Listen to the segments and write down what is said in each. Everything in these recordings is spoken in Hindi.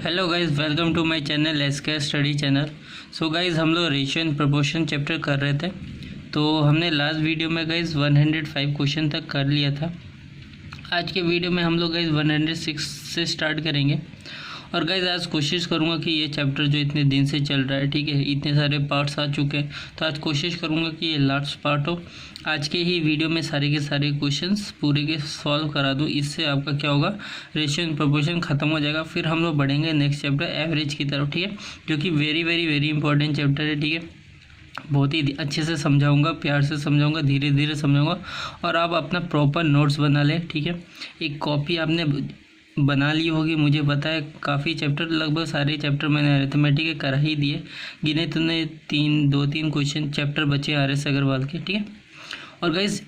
Hello guys, welcome to my channel SK study channel. So guys, हम लोग रेशियो एंड प्रोपोर्शन चैप्टर कर रहे थे। तो हमने लास्ट वीडियो में गाइस 105 क्वेश्चन तक कर लिया था। आज के वीडियो में हम लोग गाइस 106 से स्टार्ट करेंगे। और गाइस आज कोशिश करूंगा कि ये चैप्टर जो इतने दिन से चल रहा है, ठीक है, इतने सारे पार्ट्स आ चुके हैं, तो आज कोशिश करूंगा कि ये लास्ट पार्ट हो। आज के ही वीडियो में सारे के सारे क्वेश्चंस पूरे के सॉल्व करा दूं। इससे आपका क्या होगा, रेशियो एंड प्रोपोर्शन खत्म हो जाएगा। फिर हम लोग बढ़ेंगे नेक्स्ट चैप्टर एवरेज की तरफ, ठीक है, जो कि very very very important chapter है, ठीक है। बहुत ही अच्छे से समझाऊंगा, प्यार से समझाऊंगा, धीरे धीरे समझाऊंगा। और आप अपना प्रॉपर नोट्स बना लें, ठीक है। एक कॉपी आपने बना ली होगी, मुझे पता है। काफ़ी चैप्टर, लगभग सारे चैप्टर मैंने अरिथमेटिक के कर ही दिए, गिने तुमने दो तीन क्वेश्चन चैप्टर बचे RS अग्रवाल के, ठीक है। और गाइस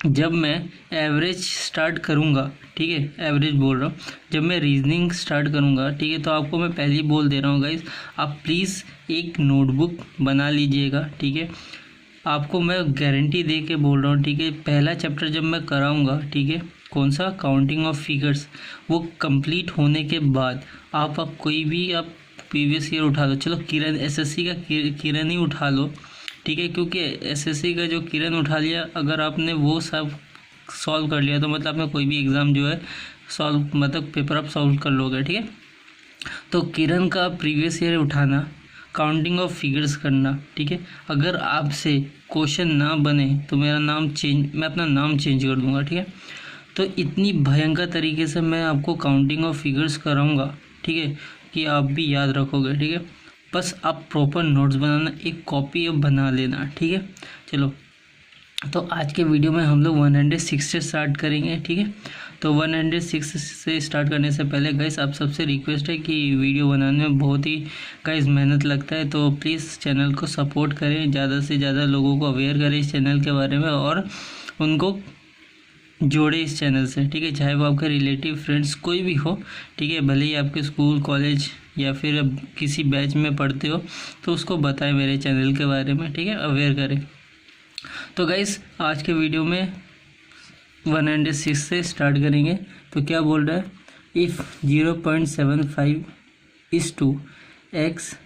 जब मैं एवरेज स्टार्ट करूँगा, ठीक है, एवरेज बोल रहा हूँ, जब मैं रीजनिंग स्टार्ट करूँगा, ठीक है, तो आपको मैं पहले ही बोल दे रहा हूँ गाइस, आप प्लीज़ एक नोटबुक बना लीजिएगा, ठीक है। आपको मैं गारंटी दे के बोल रहा हूँ, ठीक है। पहला चैप्टर जब मैं कराऊँगा, ठीक है, कौन सा, काउंटिंग ऑफ फिगर्स, वो कंप्लीट होने के बाद आप कोई भी आप प्रीवियस ईयर उठा लो। चलो किरण, SSC का किरण ही उठा लो, ठीक है, क्योंकि SSC का जो किरण उठा लिया, अगर आपने वो सब सॉल्व कर लिया तो मतलब आपने कोई भी एग्ज़ाम जो है सॉल्व, मतलब पेपर आप सॉल्व कर लोगे, ठीक है। तो किरण का प्रीवियस ईयर उठाना, काउंटिंग ऑफ फिगर्स करना, ठीक है। अगर आपसे क्वेश्चन ना बने तो मेरा नाम चेंज, मैं अपना नाम चेंज कर दूंगा, ठीक है। तो इतनी भयंकर तरीके से मैं आपको काउंटिंग ऑफ फिगर्स कराऊंगा, ठीक है, कि आप भी याद रखोगे, ठीक है। बस आप प्रॉपर नोट्स बनाना, एक कॉपी बना लेना, ठीक है। चलो, तो आज के वीडियो में हम लोग 106 से स्टार्ट करेंगे, ठीक है। तो 106 से स्टार्ट करने से पहले गाइस आप सबसे रिक्वेस्ट है कि वीडियो बनाने में बहुत ही गाइस मेहनत लगता है, तो प्लीज़ चैनल को सपोर्ट करें, ज़्यादा से ज़्यादा लोगों को अवेयर करें इस चैनल के बारे में और उनको जोड़े इस चैनल से, ठीक है। चाहे वो आपके रिलेटिव, फ्रेंड्स, कोई भी हो, ठीक है, भले ही आपके स्कूल, कॉलेज या फिर अब किसी बैच में पढ़ते हो, तो उसको बताएं मेरे चैनल के बारे में, ठीक है, अवेयर करें। तो गाइस आज के वीडियो में 106 से स्टार्ट करेंगे। तो क्या बोल रहा है, if 0.75 is to X,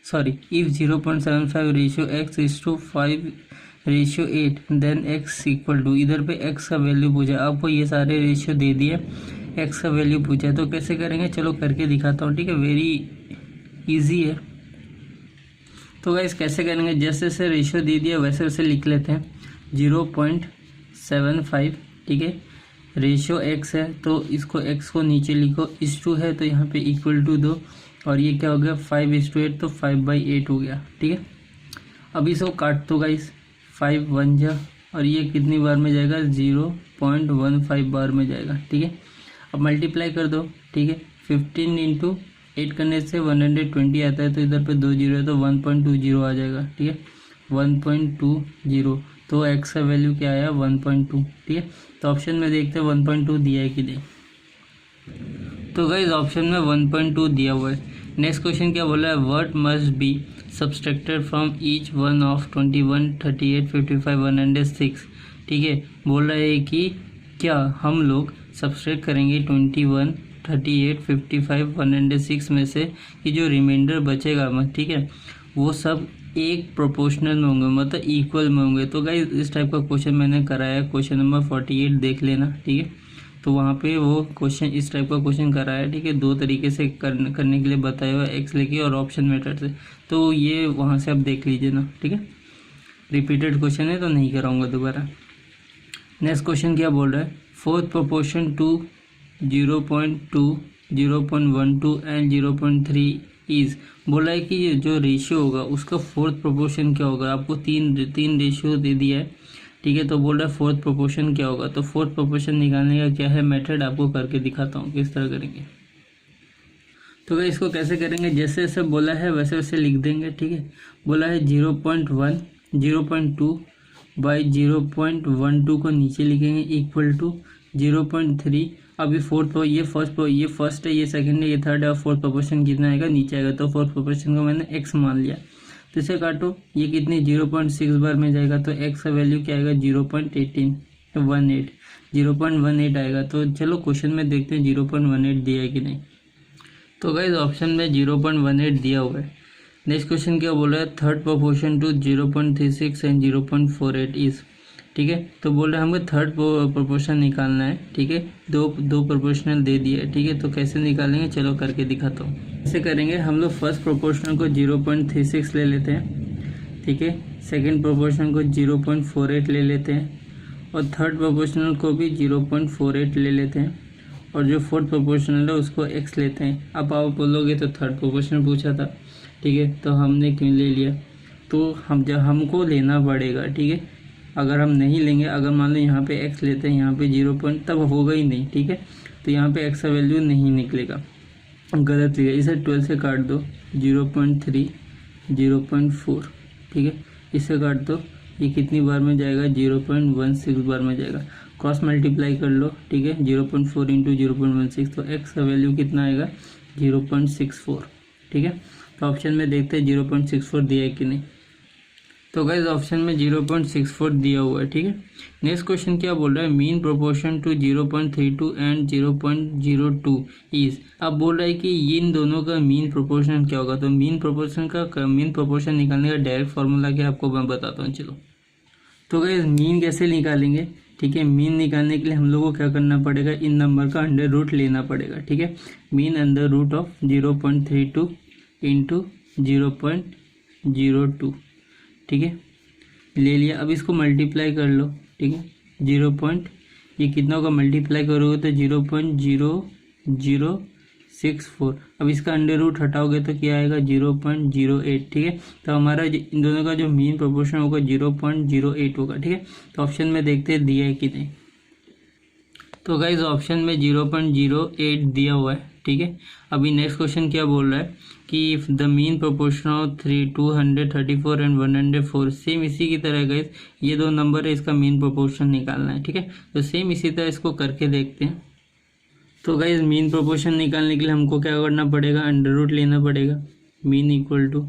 sorry, if 0.75 ratio x is to 5 ratio 8 then x equal to, इधर पे x का वैल्यू पूछा, आपको ये सारे रेशियो दे दिए, x का वैल्यू पूछा है, तो कैसे करेंगे, चलो करके दिखाता हूँ, ठीक है। वेरी इजी है। तो गाइस कैसे करेंगे, जैसे जैसे रेशियो दे दिया वैसे वैसे लिख लेते हैं। 0.75, ठीक है, रेशियो x है तो इसको x को नीचे लिखो, इस टू है तो यहाँ पे इक्वल टू दो, और ये क्या हो गया, 5:8, तो 5/8 हो गया, ठीक है। अब इसको काट दो गाइस, 5 1 जा, और ये कितनी बार में जाएगा, 0.15 बार में जाएगा, ठीक है। अब मल्टीप्लाई कर दो, ठीक है, 15 इंटू 8 करने से 120 आता है, तो इधर पे 2 जीरो है तो 1.20 आ जाएगा, ठीक है, 1.20। तो x का वैल्यू क्या आया, 1.2, ठीक है। तो ऑप्शन में देखते हैं 1.2 दिया है कि नहीं। तो गाइस ऑप्शन में 1.2 दिया हुआ है। नेक्स्ट क्वेश्चन क्या बोला है, what must be subtracted from each one of 21, 38, 55, 106, ठीक है। बोल रहा है कि क्या हम लोग सब्सट्रैक्ट करेंगे 21, 38, 55, 106 में से कि जो रिमाइंडर बचेगा, ठीक है, वो सब एक प्रोपोर्शनल में होंगे, मतलब इक्वल में होंगे। तो गाइस इस टाइप का क्वेश्चन मैंने कराया, क्वेश्चन नंबर 48 देख लेना, ठीक है। तो वहाँ पे वो क्वेश्चन, इस टाइप का क्वेश्चन कराया, ठीक है, दो तरीके से करने के लिए बताया हुआ, एक्स लेके और ऑप्शन मेथड से। तो ये वहाँ से आप देख लीजिए ना, ठीक है। रिपीटेड क्वेश्चन है तो नहीं कराऊंगा दोबारा। नेक्स्ट क्वेश्चन क्या बोल रहा है, fourth proportion to 0.2, 0.12 and 0.3 is, बोला है कि जो रेशियो होगा उसका फोर्थ प्रोपोर्शन क्या होगा। आपको तीन रेशियो दे दिया है, ठीक है। तो बोल रहा है फोर्थ प्रोपोर्शन क्या होगा। तो फोर्थ प्रोपोर्शन निकालने का क्या है मेथड, आपको करके दिखाता हूँ किस तरह करेंगे। तो भाई इसको कैसे करेंगे, जैसे जैसे बोला है वैसे वैसे लिख देंगे, ठीक है। बोला है 0.1, 0.2 बाई 0.12 को नीचे लिखेंगे, इक्वल टू 0.3। अभी फोर्थ, ये फर्स्ट है, ये सेकंड है, ये थर्ड है, और फोर्थ प्रोपोर्शन कितना आएगा, नीचे आएगा। तो फोर्थ प्रोपोर्शन को मैंने x मान लिया, तो इसे काटो, ये कितनी 0.6 बार में जाएगा, तो x का वैल्यू क्या आएगा, 0.18 आएगा। तो चलो क्वेश्चन में देखते हैं 0.18 दिया है कि नहीं। तो गाइस ऑप्शन में 0.18 दिया हुआ है। नेक्स्ट क्वेश्चन क्या बोल रहा है, third proportion to 0.36 and 0.48 is, ठीक है। तो बोल रहे हैं हमको थर्ड प्रोपोर्शन निकालना है, ठीक है। दो प्रोपोर्शनल दे दिए है, ठीक है। तो कैसे निकालेंगे, चलो करके दिखाता हूँ। कैसे करेंगे, हम लोग फर्स्ट प्रोपोर्शनल को 0.36 ले लेते हैं, ठीक है। सेकेंड प्रोपोर्शनल को 0.48 ले लेते हैं और थर्ड प्रोपोर्शनल को भी 0.48 ले लेते हैं और जो फोर्थ प्रोपोर्शनल है उसको x लेते हैं। अब आप बोलोगे तो थर्ड प्रोपोर्शनल पूछा था, ठीक है, तो हमने क्यों ले लिया। तो हमको लेना पड़ेगा, ठीक है। अगर हम नहीं लेंगे, अगर मान लो यहाँ पे x लेते हैं, यहाँ पे 0 तब होगा ही नहीं, ठीक है। तो यहाँ पे x का वैल्यू नहीं निकलेगा, गलत लिया। इसे 12 से काट दो, 0.3 0.4, ठीक है। इससे काट दो, ये कितनी बार में जाएगा, 0.16 बार में जाएगा। क्रॉस मल्टीप्लाई कर लो, ठीक है। 0.4 इंटू 0.16, तो x का वैल्यू कितना आएगा, 0.64, ठीक है। तो ऑप्शन में देखते हैं 0.64 दिया है कि नहीं। तो गाइस ऑप्शन में 0.64 दिया हुआ है, ठीक है। नेक्स्ट क्वेश्चन क्या बोल रहा है, mean proportion to 0.32 and 0.02 is. अब बोल रहा है कि इन दोनों का मीन प्रोपोर्शन क्या होगा। तो मीन प्रोपोर्शन निकालने का डायरेक्ट फॉर्मूला क्या आपको मैं बताता हूँ, चलो। तो गाइस मीन कैसे निकालेंगे, ठीक है। मीन निकालने के लिए हम लोग को क्या करना पड़ेगा, इन नंबर का अंडर रूट लेना पड़ेगा, ठीक है। Mean under root of 0.32 into 0.02, ठीक है, ले लिया। अब इसको मल्टीप्लाई कर लो, ठीक है। ये कितना होगा, मल्टीप्लाई करोगे तो 0.0064। अब इसका अंडर रूट हटाओगे तो क्या आएगा, 0.08, ठीक है। तो हमारा इन दोनों का जो मीन प्रोपोर्शन होगा 0.08 होगा, ठीक है। तो ऑप्शन में देखते हैं दिया है कि नहीं। तो गाइज ऑप्शन में 0.08 दिया हुआ है, ठीक है। अभी नेक्स्ट क्वेश्चन क्या बोल रहा है कि if the mean proportion of 234 and 104, same इसी की तरह गाइज ये दो नंबर है, इसका मीन प्रोपोर्शन निकालना है, ठीक है। तो सेम इसी तरह इसको करके देखते हैं। तो गाइज मीन प्रोपोर्शन निकालने के लिए हमको क्या करना पड़ेगा, अंडर रूट लेना पड़ेगा। मीन इक्वल टू,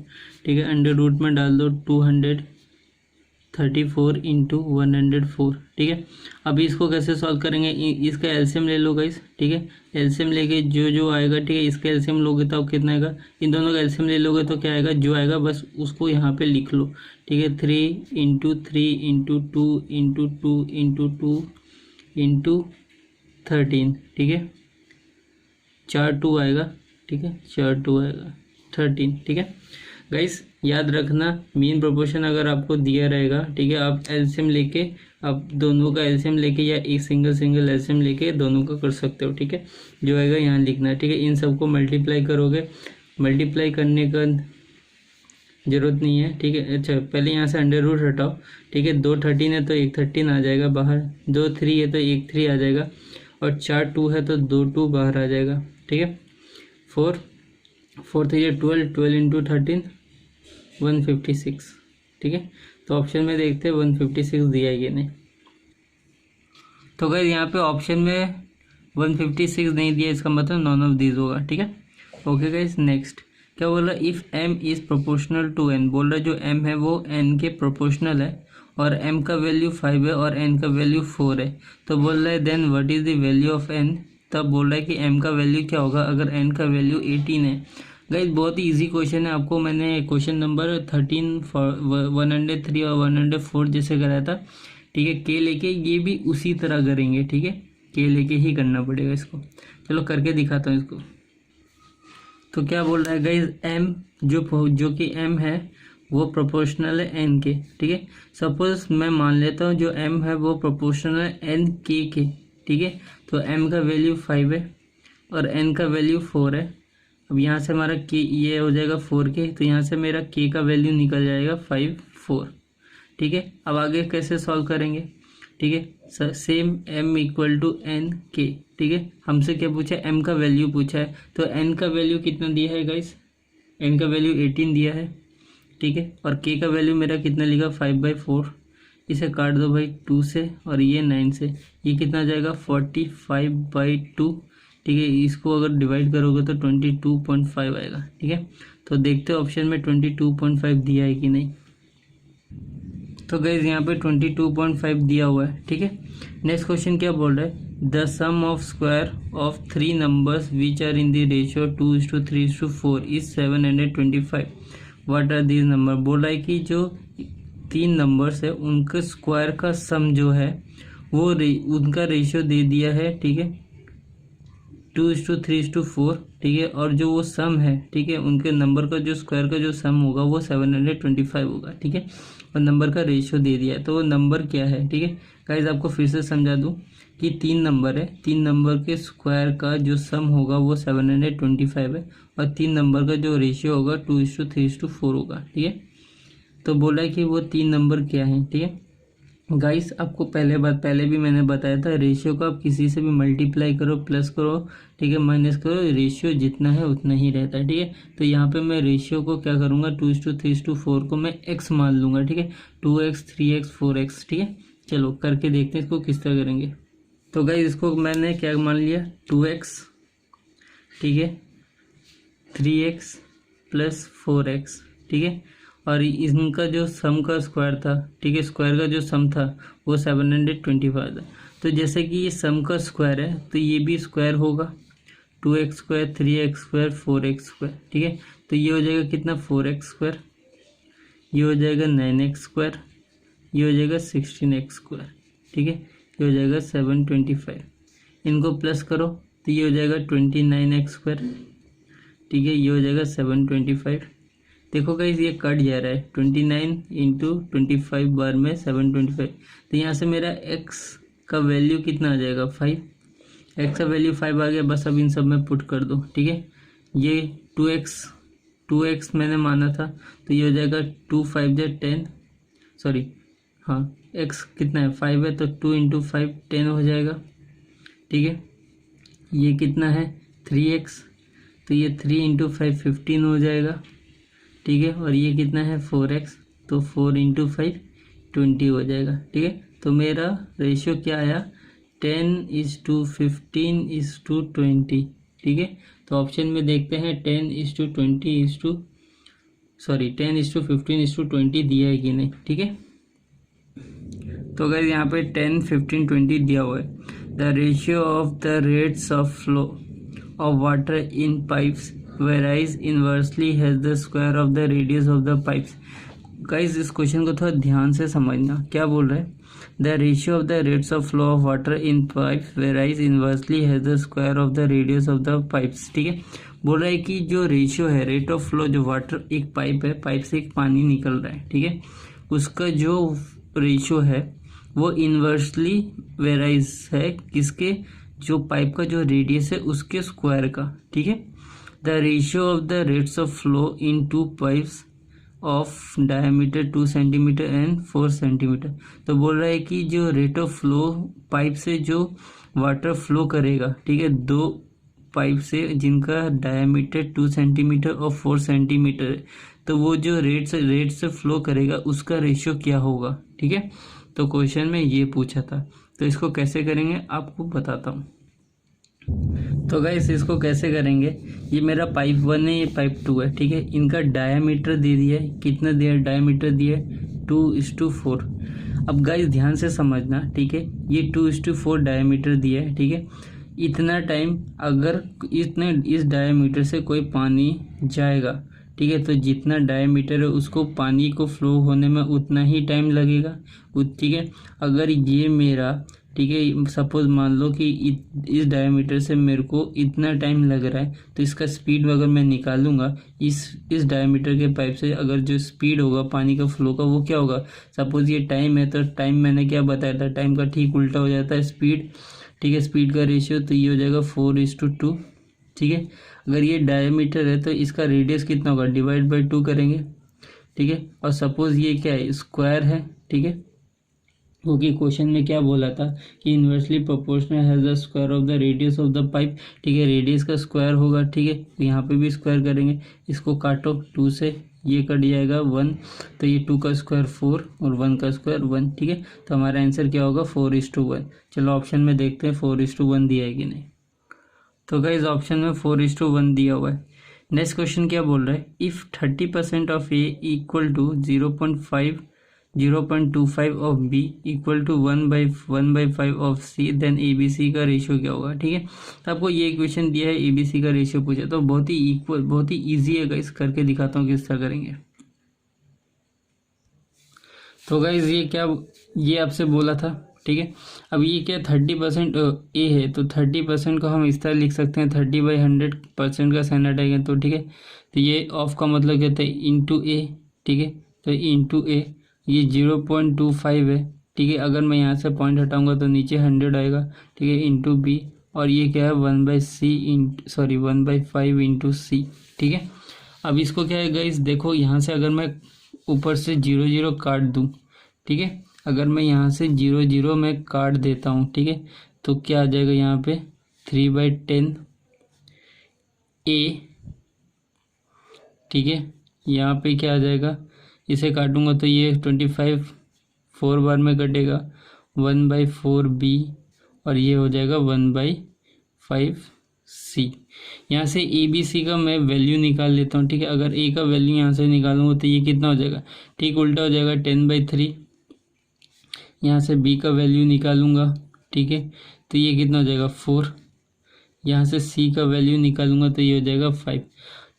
ठीक है, अंडर रूट में डाल दो 234 इंटू 104, ठीक है। अभी इसको कैसे सॉल्व करेंगे, इसका एलसीएम ले लो गाइस, ठीक है। एलसीएम लेके जो आएगा, ठीक है, इसका एलसीएम लोगे तो कितना आएगा, इन दोनों का एलसीएम ले लोगे तो क्या आएगा, जो आएगा बस उसको यहाँ पे लिख लो, ठीक है। 3 into 3 into 2 into 2 into 2 into 13, ठीक है। 4 2 आएगा, ठीक है, 4 2 आएगा 13, ठीक है। गाइस याद रखना, मीन प्रोपोर्शन अगर आपको दिया रहेगा, ठीक है, आप एलसीएम लेके, आप दोनों का एलसीएम लेके या एक सिंगल एलसीएम लेके दोनों का कर सकते हो, ठीक है। जो आएगा यहाँ लिखना है, ठीक है। इन सबको मल्टीप्लाई करोगे, मल्टीप्लाई करने का जरूरत नहीं है, ठीक है। अच्छा पहले यहाँ से अंडर रूट हटाओ, ठीक है। 2 13 है तो 1 13 आ जाएगा बाहर, 2 3 है तो 1 3 आ जाएगा और 4 2 है तो 2 2 बाहर आ जाएगा, ठीक है। 4 3 12, 12 इंटू 13 156, ठीक है। तो ऑप्शन में देखते हैं 156 दिया है कि नहीं। तो गाइस यहाँ पे ऑप्शन में 156 नहीं दिया, इसका मतलब नॉन ऑफ दीज होगा, ठीक है। ओके गाइस नेक्स्ट क्या बोल रहा है, if m is proportional to n, बोल रहा है जो m है वो n के प्रोपोर्शनल है और m का वैल्यू 5 है और n का वैल्यू 4 है। तो बोल रहा है then what is the value of n, तब बोल रहा है कि m का वैल्यू क्या होगा अगर n का वैल्यू 18 है। गाइस बहुत ही इजी क्वेश्चन है, आपको मैंने क्वेश्चन नंबर 13 103 और 104 जैसे कराया था, ठीक है। के लेके ये भी उसी तरह करेंगे, ठीक है, के लेके ही करना पड़ेगा इसको। चलो करके दिखाता हूँ इसको। तो क्या बोल रहा है गाइस, m जो कि m है वो प्रोपोर्शनल है n के, ठीक है। सपोज मैं मान लेता हूँ जो m है वो प्रोपोर्शनल है n के, ठीक है। तो m का वैल्यू 5 है और n का वैल्यू 4 है। अब यहाँ से हमारा k ये हो जाएगा 4k, तो यहाँ से मेरा k का वैल्यू निकल जाएगा 5 4, ठीक है। अब आगे कैसे सॉल्व करेंगे, ठीक है। Same m equal to n k, ठीक है। हमसे क्या पूछा है, m का वैल्यू पूछा है, तो n का वैल्यू कितना दिया है गाइस, n का वैल्यू 18 दिया है, ठीक है। और k का वैल्यू मेरा कितना लिखा 5/4, इसे काट दो भाई 2 से और ये 9 से, ये कितना जाएगा 45/2, ठीक है। इसको अगर डिवाइड करोगे तो 22.5 आएगा, ठीक है। तो देखते हैं ऑप्शन में 22.5 दिया है कि नहीं। तो गाइस यहाँ पे 22.5 दिया हुआ है, ठीक है। नेक्स्ट क्वेश्चन क्या बोल रहा है, the sum of square of 3 numbers which are in the ratio 2:3:4 is 725. What are these number? बोला है कि जो 3 नंबर्स है उनके स्क्वायर का सम जो है वो उनका रेशियो दे दिया है, ठीक है, 2:3:4, ठीक है, और जो वो सम है, ठीक है, उनके नंबर का जो स्क्वायर का जो सम होगा वो 725 होगा, ठीक है, और नंबर का रेशियो दे दिया है। तो वो नंबर क्या है, ठीक है गाइस, आपको फिर से समझा दूं कि 3 नंबर है, 3 नंबर के स्क्वायर का जो सम होगा वो 725 है, और 3 नंबर का जो रेशियो होगा 2:3:4 होगा, ठीक है। तो बोला है कि वो 3 नंबर क्या है, ठीक है गाइस। आपको पहले भी मैंने बताया था, रेशियो को आप किसी से भी मल्टीप्लाई करो, प्लस करो, ठीक है, माइनस करो, रेशियो जितना है उतना ही रहता है, ठीक है। तो यहाँ पे मैं रेशियो को क्या करूँगा, 2:3:4 को मैं x मान लूँगा, ठीक है, 2x 3x 4x, ठीक है। चलो करके देखते हैं इसको किस तरह करेंगे। तो गाइस इसको मैंने क्या मान लिया, 2x, ठीक है, 3x प्लस 4x, ठीक है, और इनका जो सम का स्क्वायर था, ठीक है, स्क्वायर का जो सम था वो 725 था। तो जैसे कि ये सम का स्क्वायर है तो ये भी स्क्वायर होगा, 2x², 3x², 4x², ठीक है। तो ये हो जाएगा कितना, 4x², ये हो जाएगा 9x², ये हो जाएगा 16x², ठीक है, ये हो जाएगा 725। इनको प्लस करो तो ये हो जाएगा 29x², ठीक है, ये हो जाएगा 725। देखो गाइस ये कट जा रहा है, 29 × 25 बार में 725। तो यहाँ से मेरा x का वैल्यू कितना आ जाएगा, 5, x का वैल्यू 5 आ गया। बस अब इन सब में पुट कर दो, ठीक है। ये 2x मैंने माना था तो ये हो जाएगा 2 5 10, सॉरी हाँ, x कितना है, 5 है, तो 2 × 5 10 हो जाएगा, ठीक है। ये कितना है, 3x, तो ये 3 × 5 15 हो जाएगा, ठीक है, और ये कितना है 4x, तो 4 × 5 20 हो जाएगा, ठीक है। तो मेरा रेशियो क्या आया, 10:15:20, ठीक है। तो ऑप्शन में देखते हैं 10:15:20 दिया है कि नहीं, ठीक है। तो अगर यहाँ पे 10, 15, 20 दिया हुआ है, the ratio of the rates of flow of water in pipes varies inversely has the square of the radius of the pipes. Guys इस क्वेश्चन को थोड़ा ध्यान से समझना, क्या बोल रहा है, the ratio of the rates of flow of water in pipes varies inversely has the square of the radius of the pipes, ठीक है। बोल रहा है कि जो रेशियो है, रेट ऑफ फ्लो, जो वाटर, एक पाइप है, पाइप से एक पानी निकल रहा है, ठीक है, उसका जो रेशियो है वो इनवर्सली वेराइज है किसके, जो पाइप का जो रेडियस है उसके स्क्वायर का, ठीक है। The ratio of the rates of flow in 2 pipes of diameter 2 centimetre and 4 centimetre. तो बोल रहा है कि जो रेट ऑफ फ्लो पाइप से जो वाटर फ्लो करेगा, ठीक है, 2 पाइप से जिनका डायमीटर 2 सेंटीमीटर और 4 सेंटीमीटर है, तो वो जो रेट से फ्लो करेगा उसका रेशियो क्या होगा, ठीक है। तो क्वेश्चन में ये पूछा था, तो इसको कैसे करेंगे आपको बताता हूँ। तो गाइस इसको कैसे करेंगे, ये मेरा पाइप 1 है, ये पाइप 2 है, ठीक है। इनका डायामीटर दे दिया है, कितना दिया है, डायामीटर दिया है 2:4। अब गाइस ध्यान से समझना, ठीक है, ये 2:4 डायामीटर दिया है, ठीक है। इतना टाइम अगर इस डायामीटर से कोई पानी जाएगा, ठीक है, तो जितना डायमीटर है उसको पानी को फ्लो होने में उतना ही टाइम लगेगा, ठीक है। अगर ये मेरा, ठीक है, सपोज मान लो कि इस डायमीटर से मेरे को इतना टाइम लग रहा है, तो इसका स्पीड अगर मैं निकालूंगा इस डायमीटर के पाइप से, अगर जो स्पीड होगा पानी का फ्लो का वो क्या होगा, सपोज ये टाइम है, तो टाइम मैंने क्या बताया था, टाइम का ठीक उल्टा हो जाता है स्पीड, ठीक है, स्पीड का रेशियो, तो ये हो जाएगा 4:2, ठीक है। अगर ये डायमीटर है तो इसका रेडियस कितना होगा, डिवाइड बाय 2 करेंगे, ठीक है। और सपोज ये क्या है, स्क्वायर है, ठीक है, क्योंकि क्वेश्चन में क्या बोला था कि inversely proportional has the square of the radius of the pipe, ठीक है, रेडियस का स्क्वायर होगा, ठीक है। तो यहाँ पे भी स्क्वायर करेंगे, इसको काटो 2 से, ये कट जाएगा 1, तो ये 2 का स्क्वायर 4 और 1 का स्क्वायर 1, ठीक है। तो हमारा आंसर क्या होगा, 4:1। चलो ऑप्शन में देखते हैं 4:1 दिया है कि नहीं। तो गाइस ऑप्शन में 4:1 दिया हुआ है। नेक्स्ट क्वेश्चन क्या बोल रहा है, if 30% of A equal to 0.5 0.25 of B equal to 1/5 of C, then A B C का रेशियो क्या होगा। ठीक है, तो आपको ये इक्वेशन दिया है, ए बी सी का रेशियो पूछा, तो बहुत ही इक्वल, बहुत ही ईजी है गाइस, करके दिखाता हूँ किस तरह करेंगे। तो गाइस ये आपसे बोला था। ठीक है, अब ये क्या 30% ए है, तो 30% को हम इस तरह लिख सकते हैं, 30/100% का साइन हटाएंगे तो। ठीक है, तो ये ऑफ का मतलब क्या होता है, इंटू ए। ठीक है, तो इंटू ए, ये 0.25 है। ठीक है, अगर मैं यहाँ से पॉइंट हटाऊंगा तो नीचे 100 आएगा। ठीक है, इंटू बी, और ये क्या है 1/5 इंटू सी। ठीक है, अब इसको क्या है गाइस, देखो यहाँ से अगर मैं ऊपर से 0 काट दूँ, ठीक है, अगर मैं यहाँ से 0 में काट देता हूँ, ठीक है, तो क्या आ जाएगा यहाँ पे 3/10 ए। ठीक है, यहाँ पे क्या आ जाएगा, इसे काटूंगा तो ये 25 4 बार में कटेगा, 1/4 बी, और ये हो जाएगा 1/5 सी। यहाँ से ए बी सी का मैं वैल्यू निकाल लेता हूँ। ठीक है, अगर ए का वैल्यू यहाँ से निकालूंगा तो ये कितना हो जाएगा, ठीक उल्टा हो जाएगा 10/3। यहाँ से बी का वैल्यू निकालूंगा, ठीक है, तो ये कितना हो जाएगा 4। यहाँ से सी का वैल्यू निकालूंगा तो ये हो जाएगा 5।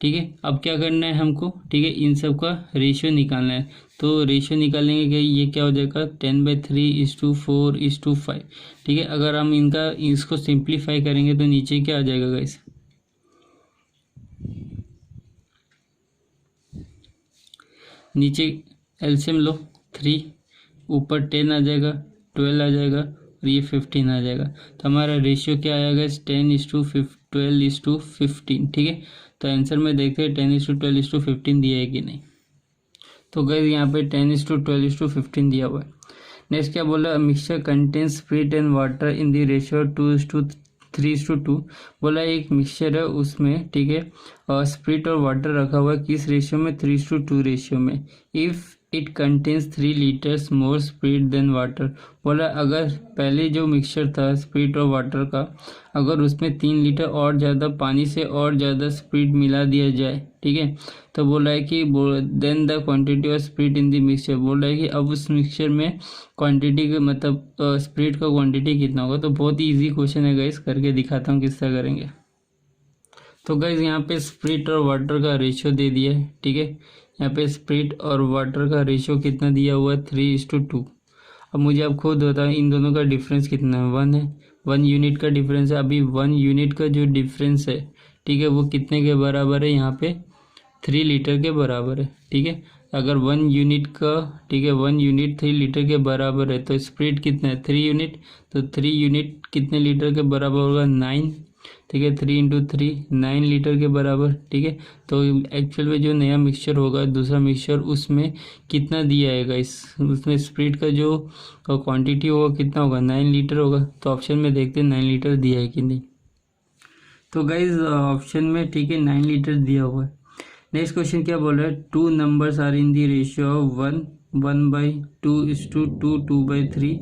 ठीक है, अब क्या करना है हमको, ठीक है, इन सब का रेशियो निकालना है। तो रेशियो निकालेंगे कि ये क्या हो जाएगा 10/3:4:5। ठीक है, अगर हम इसको सिंप्लीफाई करेंगे तो नीचे क्या आ जाएगा गाइस, नीचे एलसीएम लो 3, ऊपर 10 आ जाएगा, 12 आ जाएगा, और ये 15 आ जाएगा। तो हमारा रेशियो क्या आएगा, 10:12:15। ठीक है, तो आंसर में देखते हैं 10:12:15 दिया है कि नहीं। तो गाइस यहाँ पे 10:12:15 दिया हुआ है। नेक्स्ट क्या बोला, mixture contains spirit and water in the ratio 2:3:2। बोला एक मिक्सचर है उसमें, ठीक है, और स्प्रिट और वाटर रखा हुआ है किस रेशियो में, 3:2 रेशियो में। If it contains 3 litres more spirit than water. बोला अगर पहले जो मिक्सचर था स्प्रिट और वाटर का, अगर उसमें 3 लीटर और ज़्यादा पानी से और ज़्यादा स्प्रिट मिला दिया जाए, ठीक है, तो बोला है कि then the quantity of spirit in the mixture. बोल रहा है कि अब उस मिक्सचर में क्वांटिटी का मतलब स्प्रिट का क्वांटिटी कितना होगा। तो बहुत ही ईजी क्वेश्चन है गाइस, करके दिखाता हूँ किस तरह करेंगे। तो गाइस यहाँ पे स्प्रिट और वाटर का रेशियो दे दिया है। ठीक है, यहाँ पे स्प्रिट और वाटर का रेशियो कितना दिया हुआ है, 3:2। अब मुझे आप खुद बताओ इन दोनों का डिफरेंस कितना है, 1 है, 1 यूनिट का डिफरेंस है। अभी 1 यूनिट का जो डिफरेंस है, ठीक है, वो कितने के बराबर है, यहाँ पे 3 लीटर के बराबर है। ठीक है, अगर 1 यूनिट का, ठीक है, 1 यूनिट 3 लीटर के बराबर है, तो स्प्रिट कितना है 3 यूनिट, तो 3 यूनिट कितने लीटर के बराबर होगा, 9। ठीक है, 3 × 3 9 लीटर के बराबर। ठीक है, तो एक्चुअल में जो नया मिक्सचर होगा, दूसरा मिक्सचर, उसमें कितना दिया है उसमें स्प्रिट का जो क्वांटिटी होगा कितना होगा, 9 लीटर होगा। तो ऑप्शन में देखते हैं 9 लीटर दिया है कि नहीं। तो गाइज ऑप्शन में, ठीक है, 9 लीटर दिया हुआ है। नेक्स्ट क्वेश्चन क्या बोल रहा है, 2 numbers are in the ratio of 1:2:2 2/3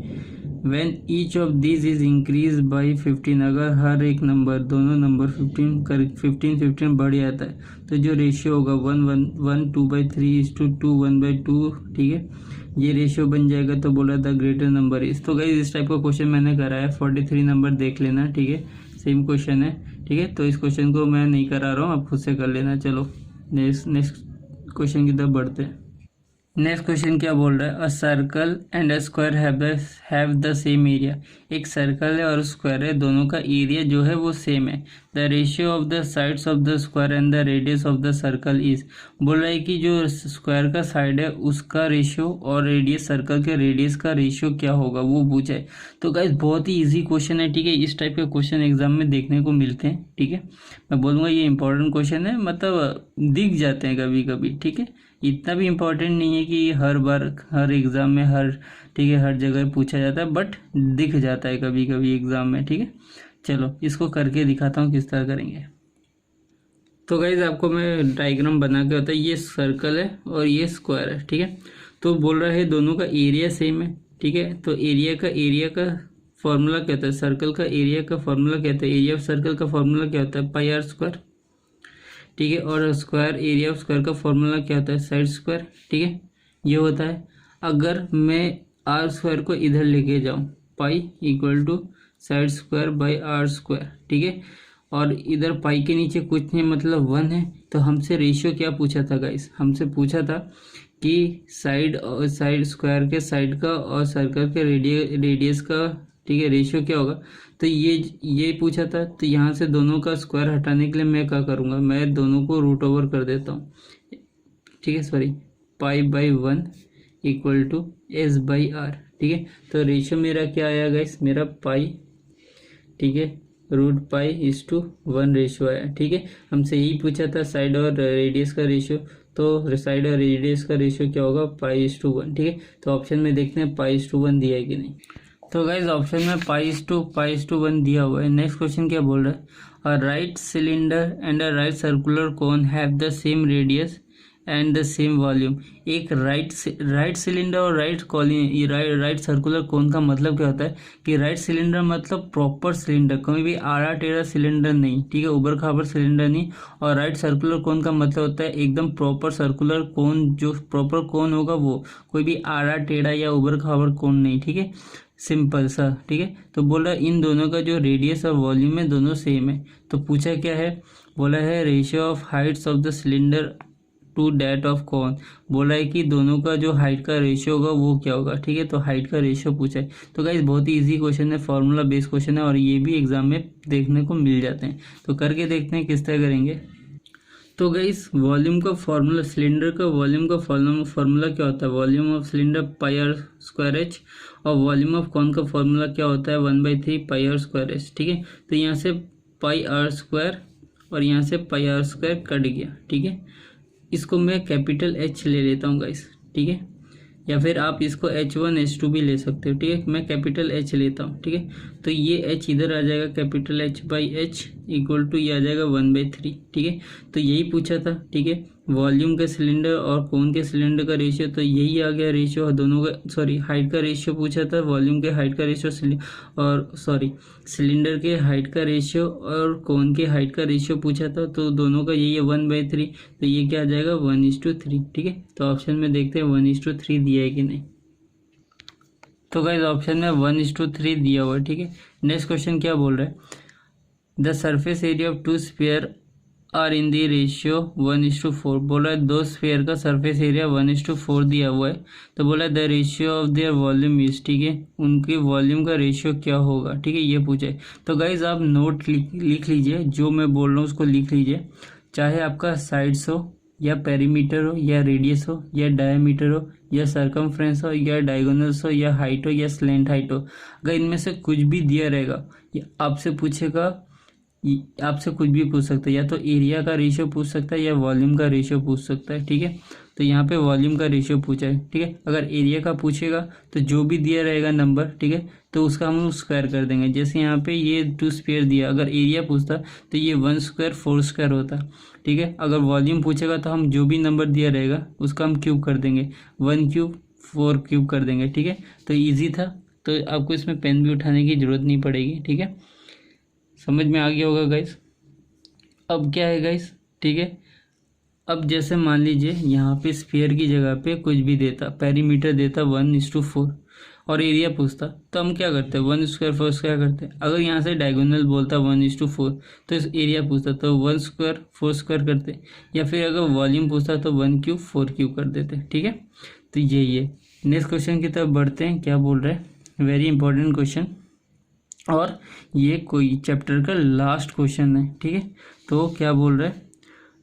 when each of these is increased by 15। अगर हर एक नंबर, दोनों नंबर 15 बढ़ जाता है, तो जो रेशियो होगा 1 2/3:2 1/2, ठीक है, ये रेशियो बन जाएगा। तो बोला था ग्रेटर नंबर इस। तो गाइस इस टाइप का क्वेश्चन मैंने कराया, 43 नंबर देख लेना। ठीक है, सेम क्वेश्चन है। ठीक है, तो इस क्वेश्चन को मैं नहीं करा रहा हूँ, आप खुद से कर लेना। चलो नेक्स्ट क्वेश्चन की तरफ बढ़ते हैं। नेक्स्ट क्वेश्चन क्या बोल रहा है, a circle and a square have the same area. एक सर्कल है और स्क्वायर है, दोनों का एरिया जो है वो सेम है। The ratio of the sides of the square and the radius of the circle is. बोल रहा है कि जो स्क्वायर का साइड है उसका रेशियो और रेडियस, सर्कल के रेडियस का रेशियो क्या होगा, वो पूछा है। तो गाइस बहुत ही इजी क्वेश्चन है। ठीक है, इस टाइप के क्वेश्चन एग्जाम में देखने को मिलते हैं। ठीक है, मैं बोलूँगा ये इंपॉर्टेंट क्वेश्चन है, मतलब दिख जाते हैं कभी कभी। ठीक है, इतना भी इम्पोर्टेंट नहीं है कि हर बार हर एग्ज़ाम में ठीक है, हर जगह पूछा जाता है, बट दिख जाता है कभी कभी एग्ज़ाम में। ठीक है, चलो इसको करके दिखाता हूँ किस तरह करेंगे। तो गाइज आपको मैं डायग्राम बना के होता है, ये सर्कल है और ये स्क्वायर है। ठीक है, तो बोल रहा है दोनों का एरिया सेम है। ठीक है, तो एरिया का फॉर्मूला क्या होता है, सर्कल का एरिया का फॉर्मूला क्या होता है, एरिया ऑफ सर्कल का फॉर्मूला क्या होता है, πr²। ठीक है, और स्क्वायर एरिया ऑफ स्क्वायर का फॉर्मूला क्या होता है, साइड स्क्वायर। ठीक है, ये होता है। अगर मैं आर स्क्वायर को इधर लेके जाऊँ, pi equal to side square by R square, ठीक है, और इधर पाई के नीचे कुछ नहीं मतलब 1 है, तो हमसे रेशियो क्या पूछा था गाइस, हमसे पूछा था कि साइड स्क्वायर के साइड का और सर्कल के रेडियस का, ठीक है, रेशियो क्या होगा। तो ये पूछा था, तो यहाँ से दोनों का स्क्वायर हटाने के लिए मैं क्या करूँगा, मैं दोनों को रूट ओवर कर देता हूँ, ठीक है, sorry, pi by 1 equal to S by R, ठीक है। तो रेशियो मेरा क्या आया गाइस, मेरा पाई, ठीक है, root pi is to 1 ratio आया, ठीक है। हमसे यही पूछा था साइड और रेडियस का रेशियो, तो साइड और रेडियस का रेशियो क्या होगा, पाई इज टू 1, ठीक है। तो ऑप्शन में देखते हैं पाई इज टू 1 दिया है कि नहीं। तो गाइज ऑप्शन में पाई इज टू 1 दिया हुआ है। नेक्स्ट क्वेश्चन क्या बोल रहा है, a right cylinder and a right circular cone have the same radius and the same volume. एक राइट सिलेंडर और राइट सर्कुलर कोन का मतलब क्या होता है कि राइट सिलेंडर मतलब प्रॉपर सिलेंडर, कोई भी आड़ा टेढ़ा सिलेंडर नहीं, ठीक है, उबड़ खाबड़ सिलेंडर नहीं। और राइट सर्कुलर कोन का मतलब होता है एकदम प्रॉपर सर्कुलर कोन, जो प्रॉपर कोन होगा वो, कोई भी आड़ा टेढ़ा या उबड़ खाबड़ कोन नहीं, ठीक है, सिंपल सा, ठीक है। तो बोला इन दोनों का जो रेडियस और वॉल्यूम है दोनों सेम है। तो पूछा क्या है, बोला है ratio of heights of the cylinder to that of cone, बोला है कि दोनों का जो हाइट का रेशियो होगा वो क्या होगा, ठीक है। तो हाइट का रेशियो पूछा है। तो गाइस बहुत ही इजी क्वेश्चन है, फॉर्मूला बेस्ड क्वेश्चन है, और ये भी एग्जाम में देखने को मिल जाते हैं। तो करके देखते हैं किस तरह करेंगे। तो गाइस वॉल्यूम का फॉर्मूला, सिलेंडर का वॉल्यूम का फॉर्मूला क्या होता है, volume of cylinder pi R square H, और वॉल्यूम ऑफ कॉन का फॉर्मूला क्या होता है 1/3 पाई आर स्क्वायर एच, ठीक है। तो यहाँ से पाई आर स्क्वायर और यहाँ से पाई आर स्क्वायर कट गया, ठीक है। इसको मैं कैपिटल एच ले लेता हूँ गाइस, ठीक है, या फिर आप इसको H1 H2 भी ले सकते हो, ठीक है। मैं कैपिटल H लेता हूँ, ठीक है। तो ये H इधर आ जाएगा, capital H by H equal to ये आ जाएगा 1/3, ठीक है। तो यही पूछा था, ठीक है, वॉल्यूम के सिलेंडर और कोन के सिलेंडर का रेशियो, तो यही आ गया रेशियो दोनों का, सॉरी हाइट का रेशियो पूछा था, वॉल्यूम के हाइट का रेशियो और सॉरी सिलेंडर के हाइट का रेशियो और कोन के हाइट का रेशियो पूछा था, तो दोनों का यही है 1/3। तो ये क्या आ जाएगा 1:3, ठीक है। तो ऑप्शन में देखते हैं 1:3 दिया है कि नहीं। तो गाइस ऑप्शन में 1:3 दिया हुआ है, ठीक है। नेक्स्ट क्वेश्चन क्या बोल रहा है, the surface area of 2 sphere are in the ratio 1:4। बोला है 2 स्फीयर का सरफेस एरिया 1:4 दिया हुआ है। तो बोला है the ratio of their volume is, ठीक है, उनके वॉल्यूम का रेशियो क्या होगा, ठीक है, ये पूछा है। तो गाइज आप नोट लिख लीजिए, जो मैं बोल रहा हूँ उसको लिख लीजिए, चाहे आपका साइड्स हो या पेरीमीटर हो या रेडियस हो या डायमीटर हो या सर्कमफ्रेंस हो या डायगोनल्स हो या हाइट हो या स्लेंट हाइट हो, अगर इनमें से कुछ भी दिया रहेगा, आपसे पूछेगा, आपसे कुछ भी पूछ सकता है, या तो एरिया का रेशियो पूछ सकता है या वॉल्यूम का रेशियो पूछ सकता है, ठीक है। तो यहाँ पे वॉल्यूम का रेशियो पूछा है, ठीक है। अगर एरिया का पूछेगा तो जो भी दिया रहेगा नंबर, ठीक है, तो उसका हम स्क्वायर कर देंगे। जैसे यहाँ पे ये 2 स्फीयर दिया, अगर एरिया पूछता तो ये 1 स्क्वायर 4 स्क्वायर होता, ठीक है। अगर वॉल्यूम पूछेगा तो हम जो भी नंबर दिया रहेगा उसका हम क्यूब कर देंगे, 1 क्यूब 4 क्यूब कर देंगे, ठीक है। तो ईजी था, तो आपको इसमें पेन भी उठाने की जरूरत नहीं पड़ेगी, ठीक है। समझ में आ गया होगा गाइस। अब क्या है गाइस, ठीक है, अब जैसे मान लीजिए यहाँ पे स्फीयर की जगह पे कुछ भी देता, पेरीमीटर देता 1:4 और एरिया पूछता, तो हम क्या करते हैं 1 स्क्वायर 4 स्क्वायर करते हैं। अगर यहाँ से डायगोनल बोलता 1:4 तो इस एरिया पूछता तो 1 स्क्वायर 4 स्क्वायर करते, या फिर अगर वॉल्यूम पूछता तो 1 क्यूब 4 क्यूब कर देते, ठीक है। तो यही है। नेक्स्ट क्वेश्चन की तरफ बढ़ते हैं, क्या बोल रहे हैं, वेरी इंपॉर्टेंट क्वेश्चन, और ये कोई चैप्टर का लास्ट क्वेश्चन है, ठीक है। तो क्या बोल रहा है,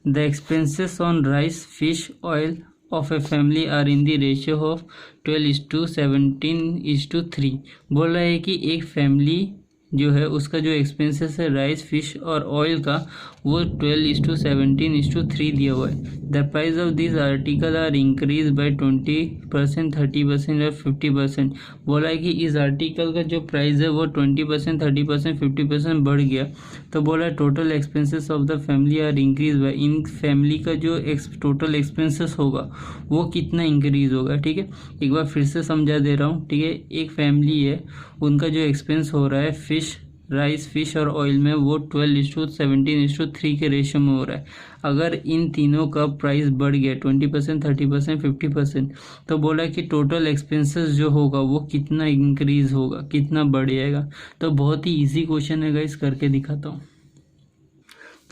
the expenses on rice fish oil of a family are in the ratio of 12:17:3। बोल रहा है कि एक फैमिली जो है उसका जो एक्सपेंसेस है राइस फिश और ऑयल का वो 12:17:3 दिया हुआ है। The price of this article are increase by 20%, 30% और 50%। बोला है कि इस आर्टिकल का जो प्राइस है वो 20%, 30%, 50% बढ़ गया। तो बोला है total expenses of the family are increase by, इन फैमिली का जो टोटल एक्सपेंसेस होगा वो कितना इंक्रीज होगा, ठीक है। एक बार फिर से समझा दे रहा हूँ, ठीक है। एक फैमिली है, उनका जो एक्सपेंस हो रहा है फिश, राइस, फिश और ऑयल में वो 12:17:3 के रेशियो में हो रहा है। अगर इन तीनों का प्राइस बढ़ गया 20%, 30%, 50%, तो बोला कि टोटल एक्सपेंसेस जो होगा वो कितना इंक्रीज होगा, कितना बढ़ जाएगा। तो बहुत ही इजी क्वेश्चन है गाइस, करके दिखाता हूँ।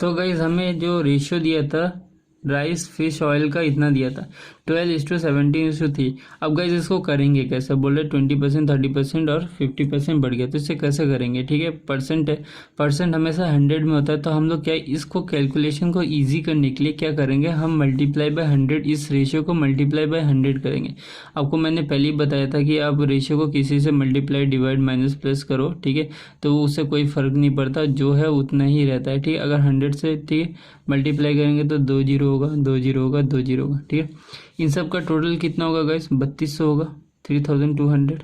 तो गाइस हमें जो रेशियो दिया था राइस, फिश, ऑयल का इतना दिया था 12:17:3। अब गाइस इसको करेंगे कैसे, बोले 20%, 30% और 50% बढ़ गया, तो इसे कैसे करेंगे। ठीक है, परसेंट है, परसेंट हमेशा 100 में होता है। तो हम लोग क्या, इसको कैलकुलेशन को ईजी करने के लिए क्या करेंगे, हम मल्टीप्लाई बाय 100, इस रेशियो को मल्टीप्लाई बाय 100 करेंगे। आपको मैंने पहले ही बताया था कि आप रेशियो को किसी से मल्टीप्लाई, डिवाइड, माइनस, प्लस करो, ठीक है, तो उससे कोई फ़र्क नहीं पड़ता, जो है उतना ही रहता है। ठीक है, अगर 100 से, ठीक है, मल्टीप्लाई करेंगे तो 2 जीरो होगा, 2 जीरो होगा, 2 जीरो होगा। ठीक है, इन सब का टोटल कितना होगा गाइस, 3200 होगा, 3200।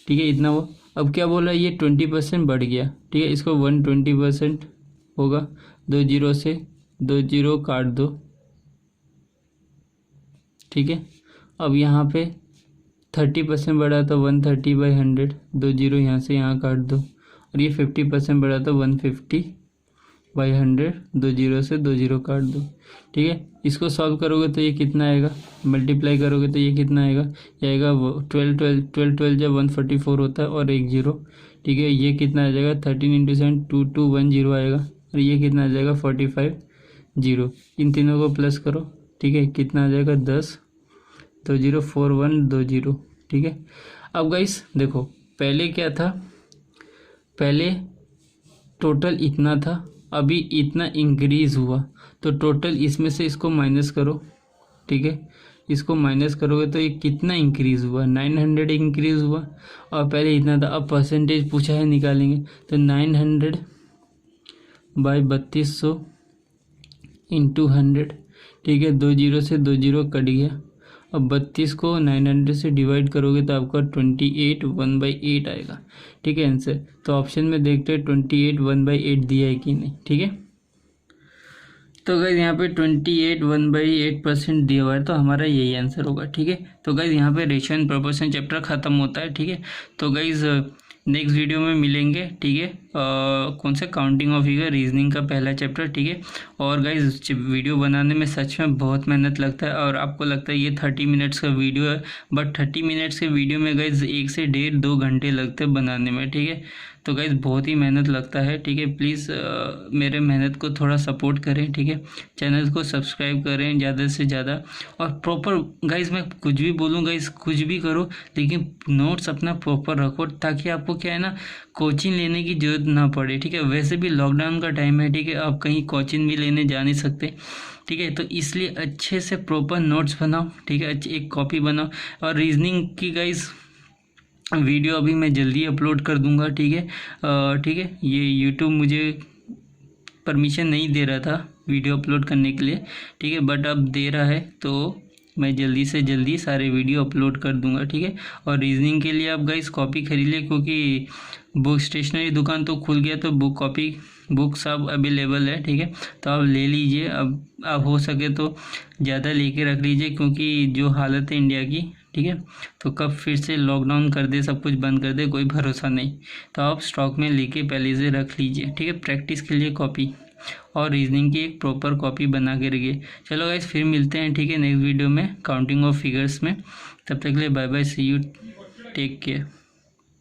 ठीक है, इतना हुआ। अब क्या बोला, ये 20% बढ़ गया। ठीक है, इसको 120% होगा, 2 जीरो से 2 जीरो काट दो। ठीक है, अब यहाँ पे 30% बढ़ा तो 130/100, 2 जीरो यहाँ से यहाँ काट दो। और ये 50% बढ़ा तो 150/100, 2 जीरो से 2 जीरो काट दो। ठीक है, इसको सॉल्व करोगे तो ये कितना आएगा, मल्टीप्लाई करोगे तो ये कितना आएगा, ये आएगा 12 जब 144 होता है और 1 जीरो। ठीक है, ये कितना आ जाएगा, 13 × 7 2210 आएगा। और ये कितना आ जाएगा, 45 जीरो। इन तीनों को प्लस करो। ठीक है, कितना आ जाएगा, 10 204120। ठीक है, अब गाइस देखो, पहले क्या था, पहले टोटल इतना था, अभी इतना इंक्रीज हुआ, तो टोटल इसमें से इसको माइनस करो। ठीक है, इसको माइनस करोगे तो ये कितना इंक्रीज हुआ, 900 इंक्रीज हुआ, और पहले इतना था। अब परसेंटेज पूछा है, निकालेंगे तो 900/3200 × 100। ठीक है, 2 जीरो से 2 जीरो कट गया। अब 32 को 900 से डिवाइड करोगे तो आपका 28 1/8 आएगा। ठीक है, आंसर। तो ऑप्शन में देखते हैं 28 1/8 दिया है कि नहीं। ठीक है, तो गाइज यहाँ पे 28 1/8% दिया हुआ है, तो हमारा यही आंसर होगा। ठीक है, तो गाइज यहाँ पे रेशियो एंड प्रोपोर्शन चैप्टर खत्म होता है। ठीक है, तो गाइज नेक्स्ट वीडियो में मिलेंगे। ठीक है, कौन सा, काउंटिंग ऑफ फिगर, रीजनिंग का पहला चैप्टर। ठीक है, और गाइज वीडियो बनाने में सच में बहुत मेहनत लगता है, और आपको लगता है ये 30 मिनट्स का वीडियो है, बट 30 मिनट्स के वीडियो में गाइज 1 से 1.5-2 घंटे लगते हैं बनाने में। ठीक है, तो गाइज बहुत ही मेहनत लगता है। ठीक है, प्लीज़ मेरे मेहनत को थोड़ा सपोर्ट करें। ठीक है, चैनल को सब्सक्राइब करें ज़्यादा से ज़्यादा, और प्रॉपर गाइज मैं कुछ भी बोलूँ गाइज, कुछ भी करो, लेकिन नोट्स अपना प्रॉपर रखो, ताकि आपको क्या है ना, कोचिंग लेने की ज़रूरत ना पड़े। ठीक है, वैसे भी लॉकडाउन का टाइम है। ठीक है, आप कहीं कोचिंग भी लेने जा नहीं सकते। ठीक है, तो इसलिए अच्छे से प्रॉपर नोट्स बनाओ। ठीक है, अच्छी एक कॉपी बनाओ। और रीजनिंग की गाइज वीडियो अभी मैं जल्दी अपलोड कर दूंगा। ठीक है, ठीक है, ये यूट्यूब मुझे परमिशन नहीं दे रहा था वीडियो अपलोड करने के लिए। ठीक है, बट अब दे रहा है, तो मैं जल्दी से जल्दी सारे वीडियो अपलोड कर दूंगा। ठीक है, और रीजनिंग के लिए आप गाइस कॉपी खरीद ले, क्योंकि बुक स्टेशनरी दुकान तो खुल गया, तो बुक सब अवेलेबल है। ठीक है, तो आप ले लीजिए। अब आप हो सके तो ज़्यादा लेके रख लीजिए, क्योंकि जो हालत है इंडिया की, ठीक है, तो कब फिर से लॉकडाउन कर दे, सब कुछ बंद कर दे, कोई भरोसा नहीं। तो आप स्टॉक में लेके पहले से रख लीजिए। ठीक है, प्रैक्टिस के लिए कॉपी और रीजनिंग की एक प्रॉपर कॉपी बना के रखिए। चलो गाइस, फिर मिलते हैं। ठीक है, नेक्स्ट वीडियो में काउंटिंग ऑफ फिगर्स में। तब तक के लिए bye bye, see you, take care.